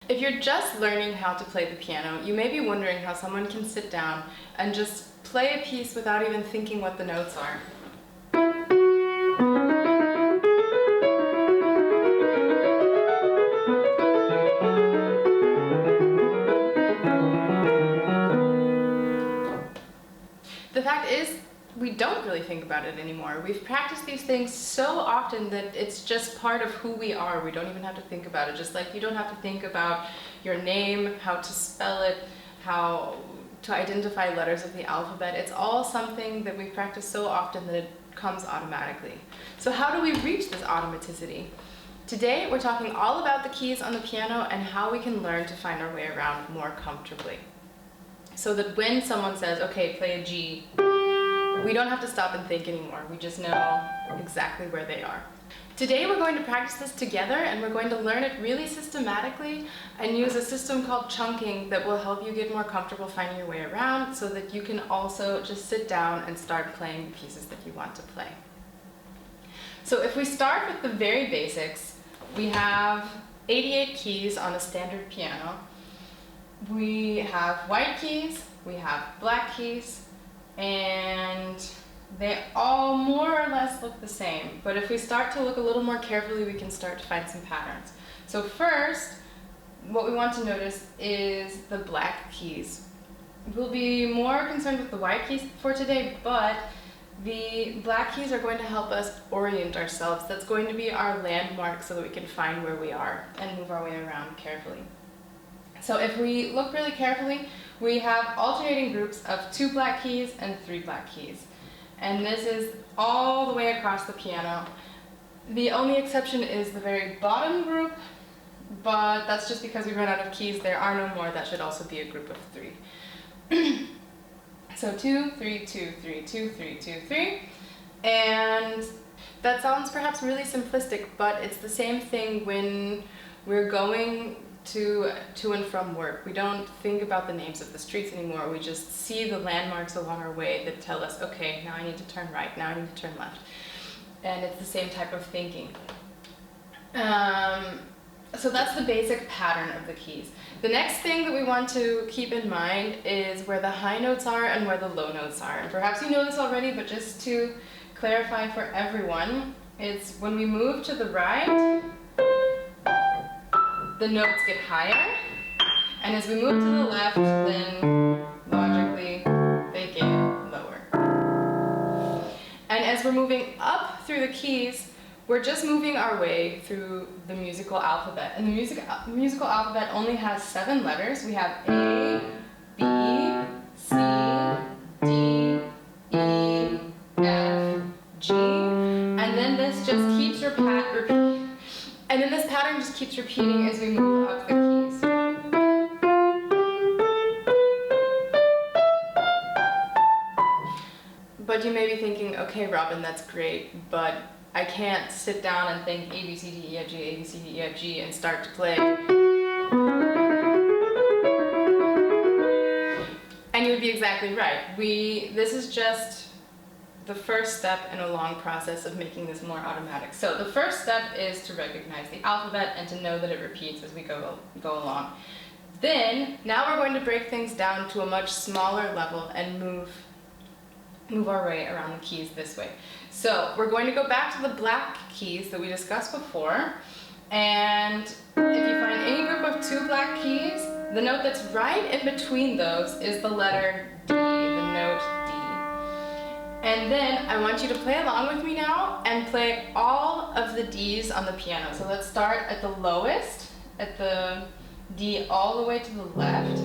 If you're just learning how to play the piano, you may be wondering how someone can sit down and just play a piece without even thinking what the notes are. The fact is, we don't really think about it anymore. We've practiced these things so often that it's just part of who we are. We don't even have to think about it. Just like you don't have to think about your name, how to spell it, how to identify letters of the alphabet. It's all something that we practice so often that it comes automatically. So how do we reach this automaticity? Today, we're talking all about the keys on the piano and how we can learn to find our way around more comfortably. So that when someone says, okay, play a G, we don't have to stop and think anymore. We just know exactly where they are. Today we're going to practice this together, and we're going to learn it really systematically and use a system called chunking that will help you get more comfortable finding your way around so that you can also just sit down and start playing the pieces that you want to play. So if we start with the very basics, we have 88 keys on a standard piano. We have white keys, we have black keys, and they all more or less look the same. But if we start to look a little more carefully, we can start to find some patterns. So first, what we want to notice is the black keys. We'll be more concerned with the white keys for today, but the black keys are going to help us orient ourselves. That's going to be our landmark so that we can find where we are and move our way around carefully. So if we look really carefully, we have alternating groups of 2 black keys and 3 black keys. And this is all the way across the piano. The only exception is the very bottom group, but that's just because we ran out of keys. There are no more. That should also be a group of 3. So 2, 3, 2, 3, 2, 3, 2, 3. And that sounds perhaps really simplistic, but it's the same thing when we're going to and from work. We don't think about the names of the streets anymore. We just see the landmarks along our way that tell us, okay, now I need to turn right, now I need to turn left. And it's the same type of thinking. So that's the basic pattern of the keys. The next thing that we want to keep in mind is where the high notes are and where the low notes are. And perhaps you know this already, but just to clarify for everyone, it's when we move to the right, the notes get higher, and as we move to the left, then logically they get lower. And as we're moving up through the keys, we're just moving our way through the musical alphabet. And the musical alphabet only has 7 letters. We have A, B, C, D, E, F, G, and then this just keeps And then this pattern just keeps repeating as we move up the keys. But you may be thinking, okay, Robin, that's great, but I can't sit down and think A, B, C, D, E, F, G, A, B, C, D, E, F, G, and start to play. And you would be exactly right. This is just the first step in a long process of making this more automatic. So the first step is to recognize the alphabet and to know that it repeats as we go along. Then, now we're going to break things down to a much smaller level and move our way around the keys this way. So we're going to go back to the black keys that we discussed before, and if you find any group of 2 black keys, the note that's right in between those is the letter D, the note D. And then I want you to play along with me now and play all of the Ds on the piano. So let's start at the lowest, at the D all the way to the left.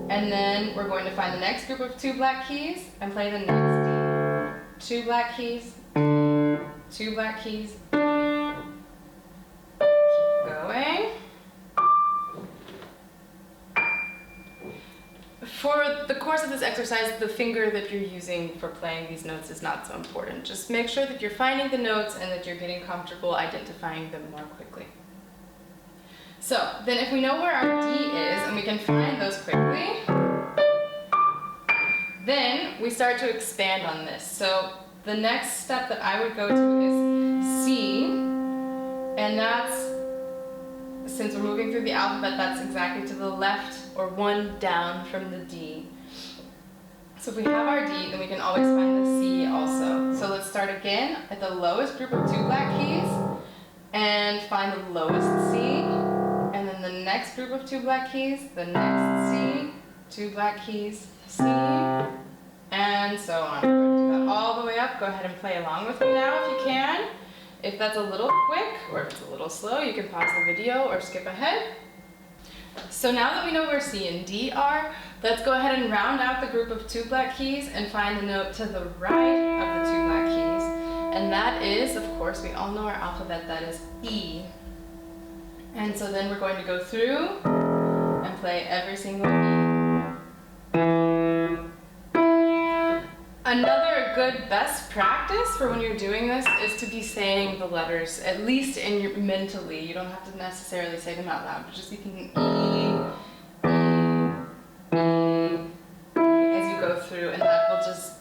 And then we're going to find the next group of 2 black keys and play the next D. 2 black keys, 2 black keys. Keep going. For the course of this exercise, the finger that you're using for playing these notes is not so important. Just make sure that you're finding the notes and that you're getting comfortable identifying them more quickly. So, then if we know where our D is and we can find those quickly, then we start to expand on this. So, the next step that I would go to is C, and that's since we're moving through the alphabet, that's exactly to the left or one down from the D. So if we have our D, then we can always find the C also. So let's start again at the lowest group of 2 black keys and find the lowest C. And then the next group of 2 black keys, the next C, 2 black keys, C, and so on. We're going to do that all the way up. Go ahead and play along with me now if you can. If that's a little quick or if it's a little slow, you can pause the video or skip ahead. So now that we know where C and D are, let's go ahead and round out the group of 2 black keys and find the note to the right of the 2 black keys. And that is, of course, we all know our alphabet, that is E. And so then we're going to go through and play every single E. Another good best practice for when you're doing this is to be saying the letters, at least in your mentally. You don't have to necessarily say them out loud, but just you can E, as you go through, and that will just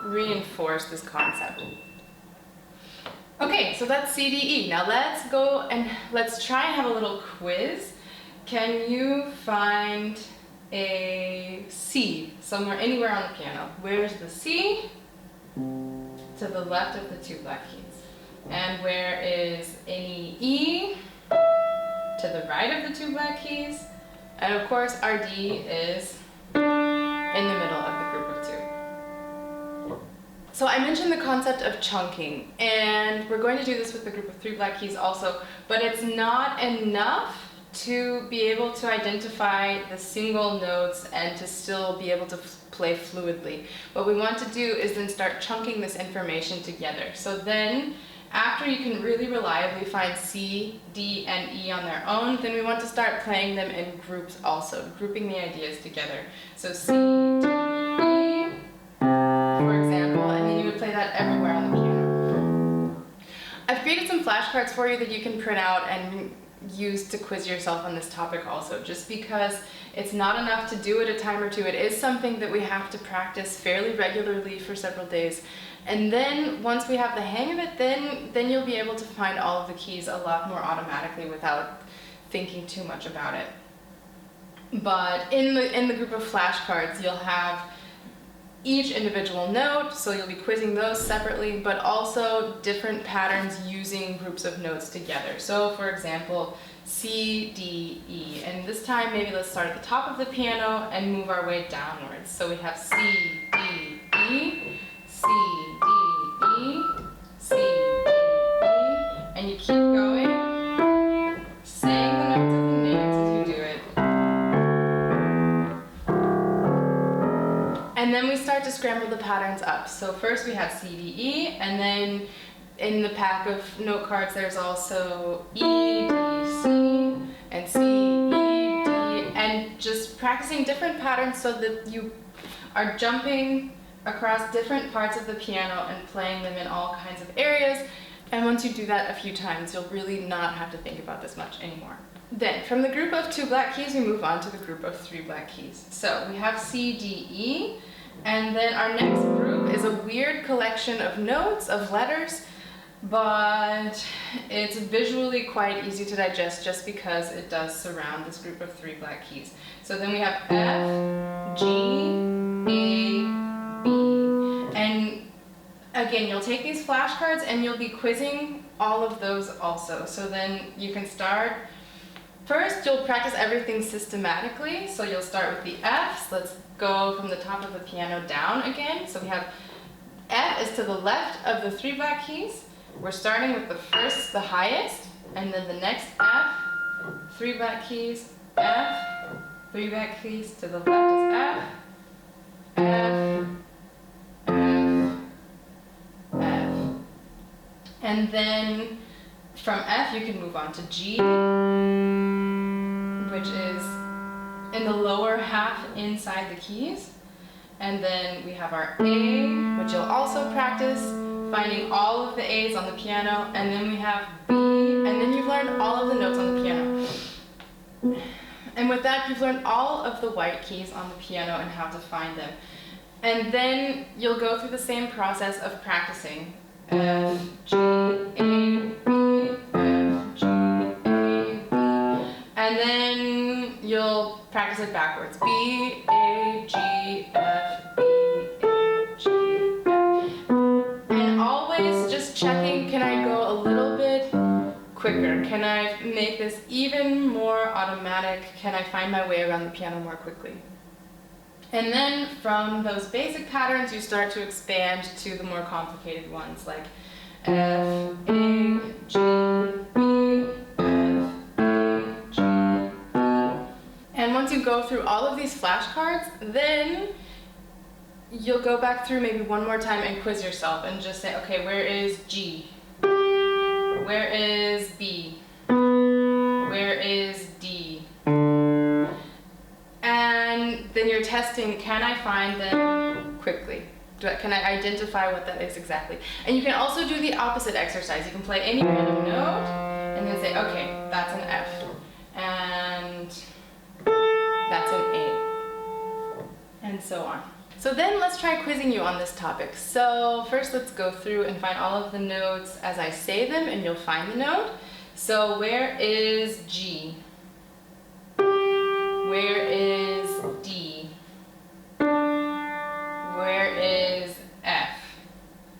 reinforce this concept. Okay, so that's C, D, E. Now let's go and let's try and have a little quiz. Can you find a C somewhere, anywhere on the piano? Where's the C? To the left of the 2 black keys. And where is any E? To the right of the 2 black keys. And of course our D is in the middle of the group of 2. So I mentioned the concept of chunking, and we're going to do this with the group of 3 black keys also, but it's not enough to be able to identify the single notes and to still be able to play fluidly. What we want to do is then start chunking this information together. So then, after you can really reliably find C, D, and E on their own, then we want to start playing them in groups also, grouping the ideas together. So C, D, E, for example, and then you would play that everywhere on the piano. I've created some flashcards for you that you can print out and use to quiz yourself on this topic also, just because it's not enough to do it a time or two. It is something that we have to practice fairly regularly for several days. And then once we have the hang of it, then you'll be able to find all of the keys a lot more automatically without thinking too much about it. But in the group of flashcards, you'll have each individual note, so you'll be quizzing those separately, but also different patterns using groups of notes together. So for example, C, D, E, and this time maybe let's start at the top of the piano and move our way downwards. So we have C, D, E, C, D, E, C, D, E, and you keep going, saying the notes of the names as you do it. And then we start to scramble the patterns up. So first we have C, D, E, and then in the pack of note cards there's also E, D, C, and C, E, D, and just practicing different patterns so that you are jumping across different parts of the piano and playing them in all kinds of areas. And once you do that a few times, you'll really not have to think about this much anymore. Then, from the group of 2 black keys, we move on to the group of 3 black keys. So we have C, D, E, and then our next group is a weird collection of notes, of letters, but it's visually quite easy to digest just because it does surround this group of 3 black keys. So then we have F, G, A, B, and again, you'll take these flashcards and you'll be quizzing all of those also. So then you can start. First, you'll practice everything systematically. So you'll start with the Fs. Let's go from the top of the piano down again. So we have F is to the left of the 3 black keys. We're starting with the first, the highest, and then the next F, 3 black keys, F, 3 black keys, to the left is F, F, F, F. And then from F you can move on to G, which is in the lower half inside the keys. And then we have our A, which you'll also practice, finding all of the A's on the piano. And then we have B, and then you've learned all of the notes on the piano. And with that, you've learned all of the white keys on the piano and how to find them. And then you'll go through the same process of practicing. F, G, A, B, F, G, A, B. you'll practice it backwards. B, A, G, F, B, A, G, F. And always just checking, can I go a little bit quicker? Can I make this even more automatic? Can I find my way around the piano more quickly? And then from those basic patterns, you start to expand to the more complicated ones like F, A, G, B, F, A, G, B. And once you go through all of these flashcards, then you'll go back through maybe one more time and quiz yourself and just say, okay, where is G? Where is B? Where is D? And then you're testing, can I find them quickly? Can I identify what that is exactly? And you can also do the opposite exercise. You can play any random note and then say, okay, that's an F. And that's an A. And so on. So then let's try quizzing you on this topic. So first let's go through and find all of the notes as I say them, and you'll find the note. So where is G? Where is D? Where is F?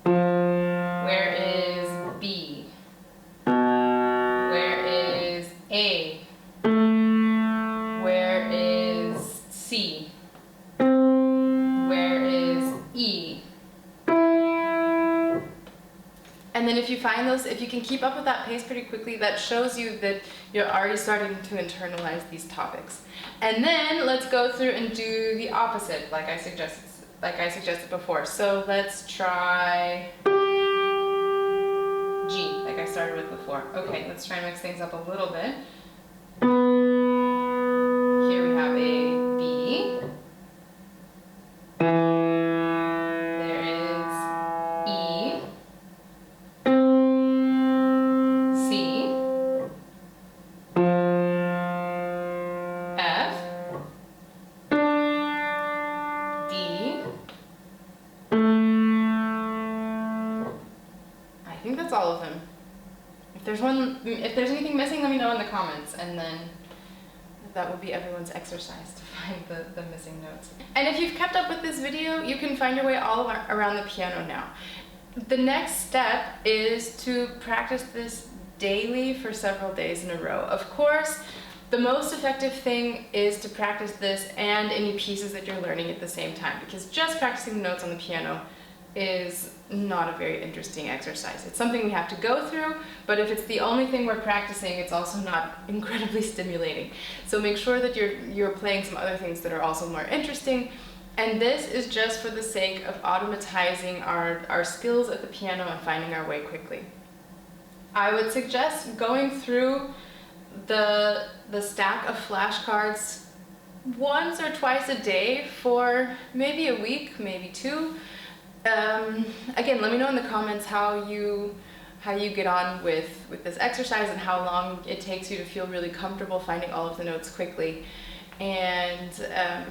Where is B? Where is A? Where is C? Where is E? And then if you find those, if you can keep up with that pace pretty quickly, that shows you that you're already starting to internalize these topics. And then let's go through and do the opposite, like I suggested before. So let's try G, like I started with before. Okay, let's try and mix things up a little bit. Here we have a B. There is E. C. F. D. I think that's all of them. If there's anything missing, let me know in the comments, and then that will be everyone's exercise to find the missing notes. And if you've kept up with this video, you can find your way all around the piano now. The next step is to practice this daily for several days in a row. Of course, the most effective thing is to practice this and any pieces that you're learning at the same time, because just practicing the notes on the piano is not a very interesting exercise. It's something we have to go through, but if it's the only thing we're practicing, it's also not incredibly stimulating. So make sure that you're playing some other things that are also more interesting. And this is just for the sake of automatizing our skills at the piano and finding our way quickly. I would suggest going through the stack of flashcards once or twice a day for maybe a week, maybe two. Again, let me know in the comments how you get on with this exercise and how long it takes you to feel really comfortable finding all of the notes quickly. And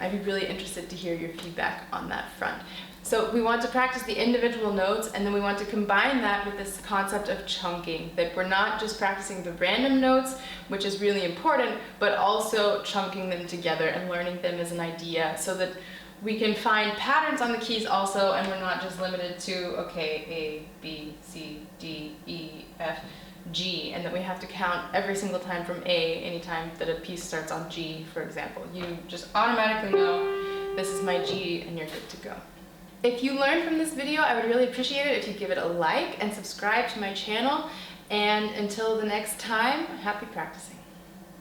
I'd be really interested to hear your feedback on that front. So we want to practice the individual notes, and then we want to combine that with this concept of chunking, that we're not just practicing the random notes, which is really important, but also chunking them together and learning them as an idea so that we can find patterns on the keys also, and we're not just limited to, okay, A, B, C, D, E, F, G, and that we have to count every single time from A anytime that a piece starts on G, for example. You just automatically know this is my G and you're good to go. If you learned from this video, I would really appreciate it if you give it a like and subscribe to my channel. And until the next time, happy practicing.